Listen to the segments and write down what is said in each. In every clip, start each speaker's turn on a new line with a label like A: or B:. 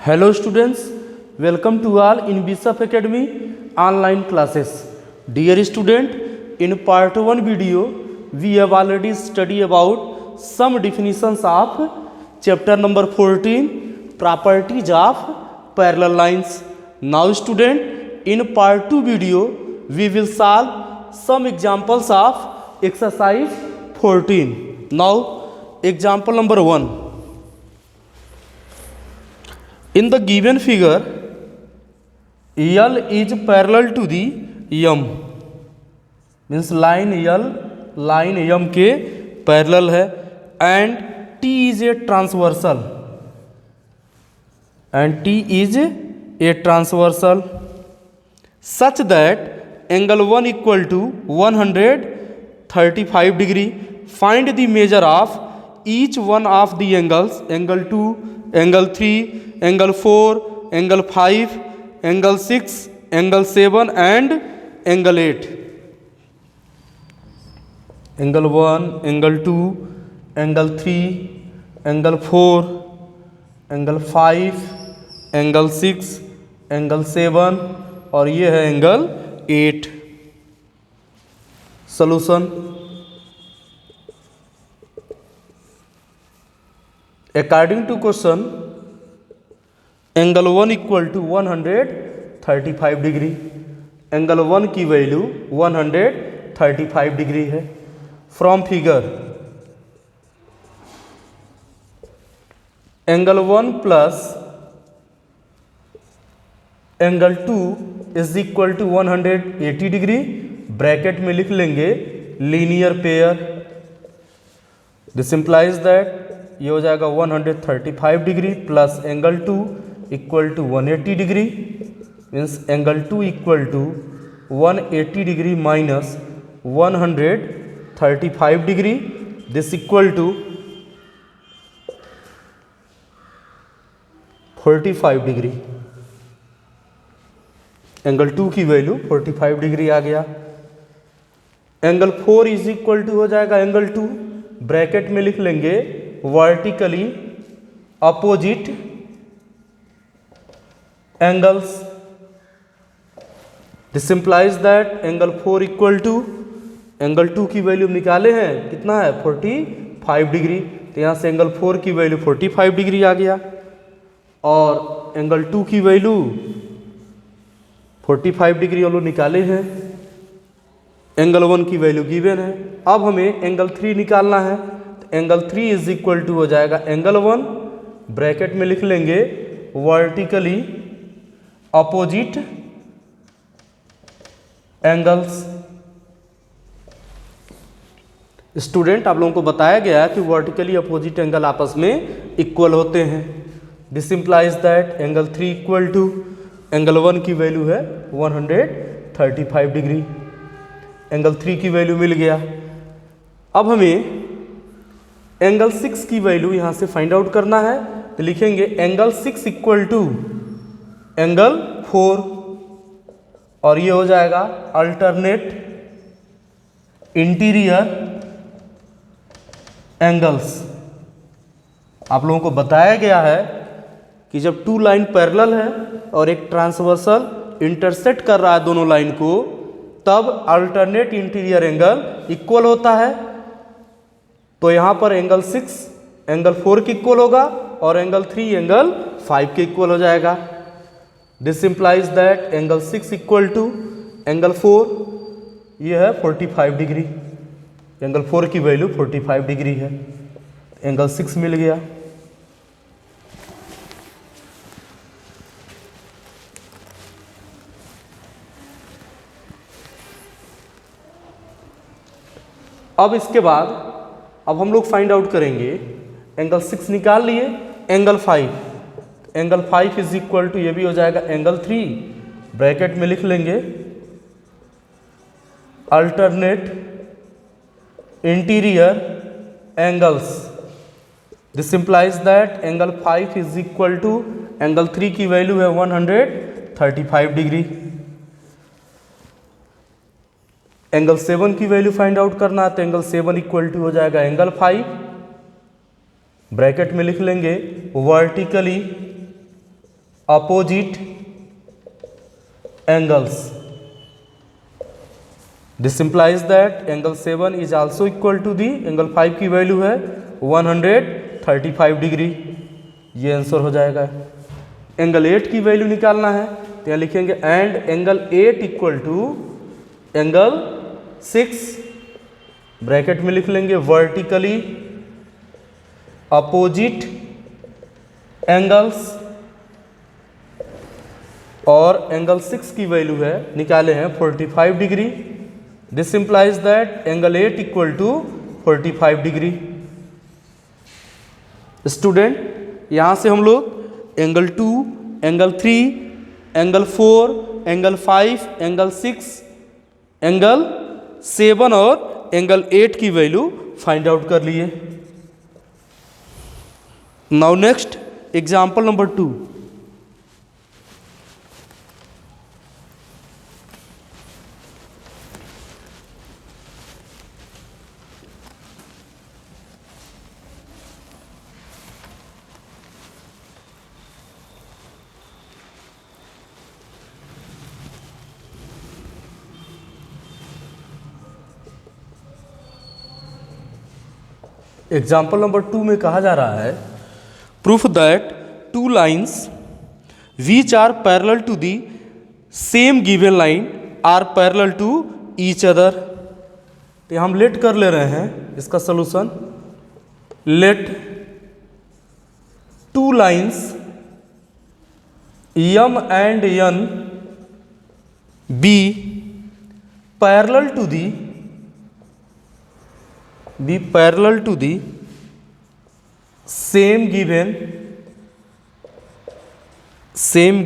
A: Hello students, welcome to all in Bishop Academy online classes. Dear student, in part 1 video, we have already studied about some definitions of chapter number 14, properties of parallel lines. Now student, in part 2 video, we will solve some examples of exercise 14. Now, example number 1. In the given figure, L is parallel to the M, means line L line M के parallel है, and T is a transversal, such that angle 1 equal to 135 degree. Find the measure of each one of the angles, angle 2, angle 3, angle 4, angle 5, angle 6, angle 7 and angle 8. Angle 1, angle 2, angle 3, angle 4, angle 5, angle 6, angle 7 और ये है angle 8. Solution. According to question, angle 1 equal to 135 degree. Angle 1 की value 135 degree है. From figure, angle 1 plus angle 2 is equal to 180 degree. Bracket में लिख लेंगे linear pair. This implies that ये हो जाएगा 135 degree plus angle 2 equal to 180 degree, means angle 2 equal to 180 degree minus 135 degree. This equal to 45 degree. Angle 2 की value 45 degree आ गया. Angle 4 is equal to हो जाएगा एंगल 2. ब्रैकेट में लिख लेंगे vertically opposite angles. This implies that angle 4 equal to angle 2 की value निकाले हैं कितना है 45 डिग्री. तो यहाँ से एंगल 4 की वैल्यू 45 डिग्री आ गया और एंगल 2 की वैल्यू 45 डिग्री हम लोग निकाले हैं. एंगल 1 की वैल्यू गिवन है. अब हमें एंगल 3 निकालना है. एंगल 3 इज इक्वल टू हो जाएगा एंगल 1. ब्रैकेट में लिख लेंगे वर्टिकली अपोजिट एंगल्स. स्टूडेंट, आप लोगों को बताया गया है कि वर्टिकली अपोजिट एंगल आपस में इक्वल होते हैं. This implies that angle 3 equal to angle 1 की वैल्यू है 135 डिग्री. एंगल 3 की वैल्यू मिल गया. अब हमें एंगल 6 की वैल्यू यहां से फाइंड आउट करना है. तो लिखेंगे एंगल 6 इक्वल टू एंगल 4 और ये हो जाएगा अल्टरनेट इंटीरियर एंगल्स. आप लोगों को बताया गया है कि जब 2 लाइन पैरेलल है और एक ट्रांसवर्सल इंटरसेक्ट कर रहा है दोनों लाइन को, तब अल्टरनेट इंटीरियर एंगल इक्वल होता है. तो यहां पर एंगल 6 एंगल 4 के इक्वल होगा और एंगल 3 एंगल 5 के इक्वल हो जाएगा. This implies that angle 6 equal to angle 4 ये है 45 डिग्री. एंगल 4 की वैल्यू 45 डिग्री है. एंगल 6 मिल गया. अब इसके बाद अब हम लोग फाइंड आउट करेंगे एंगल 6 निकाल लिए. Angle 5, angle 5 is equal to ये भी हो जाएगा एंगल 3. ब्रैकेट में लिख लेंगे alternate interior angles. This implies that angle 5 is equal to angle 3 की वैल्यू है 135 डिग्री. एंगल 7 की वैल्यू फाइंड आउट करना है. तो एंगल 7 इक्वल टू हो जाएगा एंगल 5. ब्रैकेट में लिख लेंगे vertically opposite angles. This implies that angle 7 is also equal to the angle 5 की वैल्यू है 135 डिग्री। ये आंसर हो जाएगा। एंगल 8 की वैल्यू निकालना है तो यहाँ लिखेंगे and angle 8 equal to angle 6, bracket में लिख लेंगे वर्टिकली अपोजिट एंगल्स, और एंगल 6 की वैल्यू है निकाले हैं 45 degree. This implies that angle 8 equal to 45 degree. Student यहाँ से हम लोग angle 2, angle 3, angle 4, angle 5, angle 6, angle 7 और एंगल 8 की वैल्यू फाइंड आउट कर लिए। Now next example number 2। Example number 2 में कहा जा रहा है proof that two lines which are parallel to the same given line are parallel to each other. तो हम लेट कर ले रहे हैं इसका solution. Let two lines M and N be parallel to the same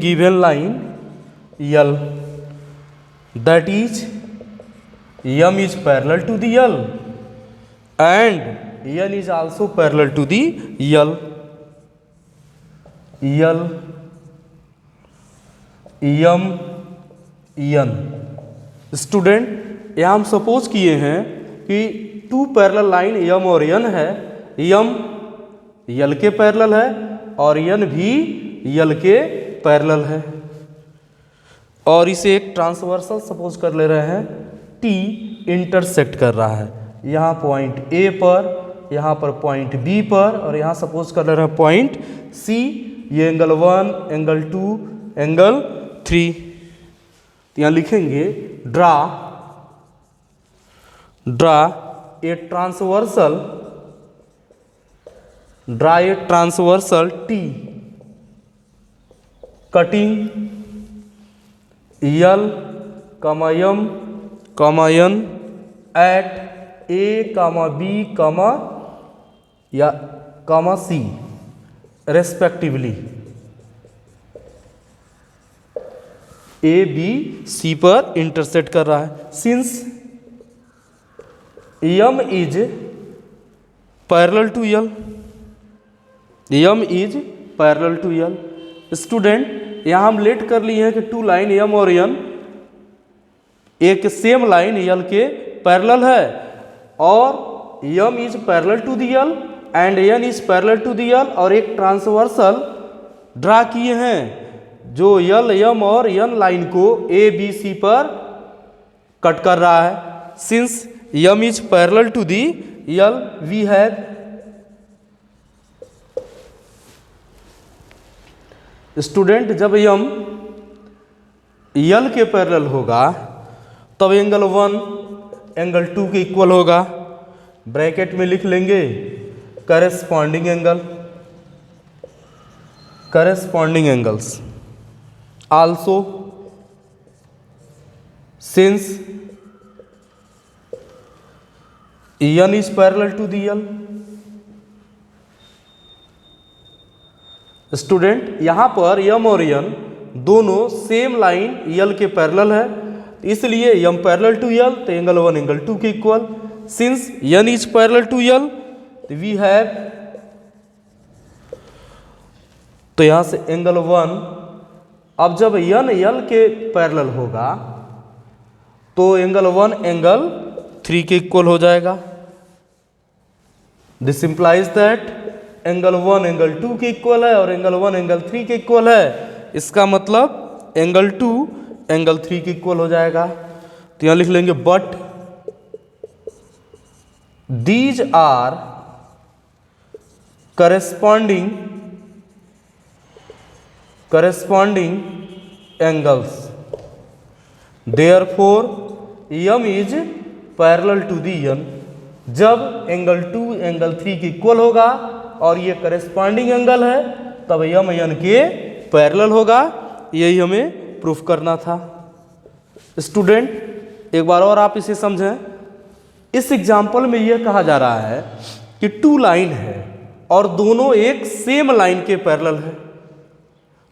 A: given line L, that is M is parallel to the L and N is also parallel to the L. M N। Student यहाँ हम suppose किए हैं कि to parallel line यम और N है। यम यल के parallel है और एन भी यल के पैरेलल है, और इसे एक ट्रांसवर्सल सपोज कर ले रहे हैं। टी इंटरसेक्ट कर रहा है यहाँ पॉइंट ए पर, यहाँ पर पॉइंट बी पर, और यहाँ सपोज कर ले रहे हैं पॉइंट सी। ये एंगल 1, एंगल 2, एंगल 3। तो यहाँ लिखेंगे draw a transversal T cutting L comma M कमा एन एट ए कमा बी कमा सी रेस्पेक्टिवली। ए बी सी पर इंटरसेक्ट कर रहा है। Since M is parallel to L, M is parallel to L। Student यहाँ हम लेट कर लिए हैं कि टू लाइन M और N एक सेम लाइन L के पैरेलल है, और M is parallel to the L and N is parallel to the L, और एक ट्रांसवर्सल ड्रा किए हैं जो L, M और N लाइन को A B C पर कट कर रहा है। Since M is parallel to the L, we have student जब M L के पैरेलल होगा तब एंगल 1 एंगल 2 के इक्वल होगा। ब्रैकेट में लिख लेंगे corresponding angles also since N is parallel to the L। Student यहाँ पर M और N दोनों सेम लाइन L के पैरेलल है, इसलिए M पैरेलल टू L तो एंगल 1 एंगल 2 के equal. Since N is parallel to L तो वी हैव, तो यहाँ से एंगल 1, अब जब N L के पैरेलल होगा तो एंगल 1 एंगल 3 के इक्वल हो जाएगा। This implies that angle 1 angle 2 के इक्वल है और एंगल 1 एंगल 3 के इक्वल है। इसका मतलब एंगल 2 एंगल 3 के इक्वल हो जाएगा। तो यहाँ लिख लेंगे but these are corresponding angles, therefore m is parallel to the n। जब एंगल 2 एंगल 3 के इक्वल होगा और ये करेस्पॉन्डिंग एंगल है तब m n के पैरेलल होगा। यही हमें प्रूफ करना था। स्टूडेंट एक बार और आप इसे समझें। इस एग्जाम्पल में यह कहा जा रहा है कि 2 लाइन है और दोनों एक सेम लाइन के पैरेलल है।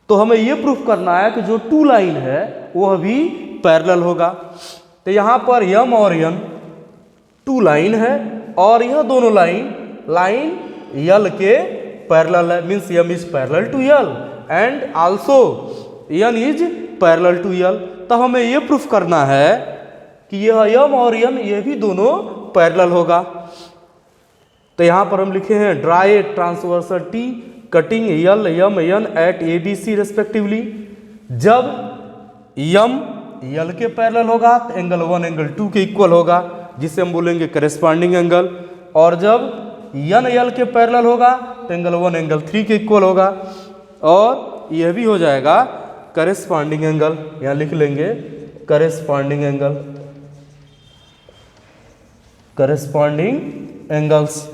A: तो हमें यह प्रूफ करना है कि जो 2 लाइन है वह भी पैरेलल होगा। तो यहाँ पर m और n 2 लाइन है और यह दोनों लाइन l के पैरेलल है, means m is parallel to l and also n is parallel to l। तब हमें यह प्रूफ करना है कि यह m और n ये भी दोनों पैरेलल होगा। तो यहाँ पर हम लिखे हैं draw a transversal T cutting L M N at A B C respectively. जब यम यल के पैरेलल होगा तो एंगल 1 एंगल 2 के इक्वल होगा, जिसे हम बोलेंगे करेस्पॉन्डिंग एंगल। और जब यन यल के पैरेलल होगा तो एंगल 1 एंगल 3 के इक्वल होगा और यह भी हो जाएगा करेस्पॉन्डिंग एंगल। यहाँ लिख लेंगे corresponding angle, corresponding angles.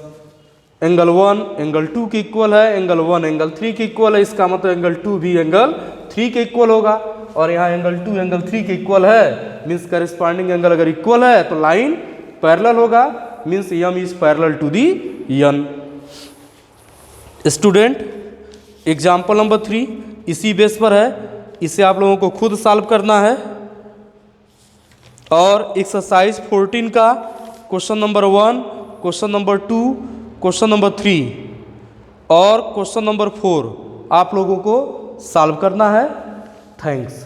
A: Angle 1 angle 2 के इक्वल है, एंगल 1 एंगल 3 के इक्वल है, इसका मतलब एंगल 2 भी एंगल 3 के इक्वल होगा। और यहाँ एंगल 2 एंगल 3 के इक्वल है, मीन्स करेस्पॉन्डिंग एंगल अगर इक्वल है तो लाइन पैरेलल होगा, means m is parallel to the n। Student example number 3 इसी बेस पर है, इसे आप लोगों को खुद सॉल्व करना है। और एक्सरसाइज 14 का question number 1, question number 2, question number 3 और क्वेश्चन नंबर 4 आप लोगों को सॉल्व करना है। थैंक्स।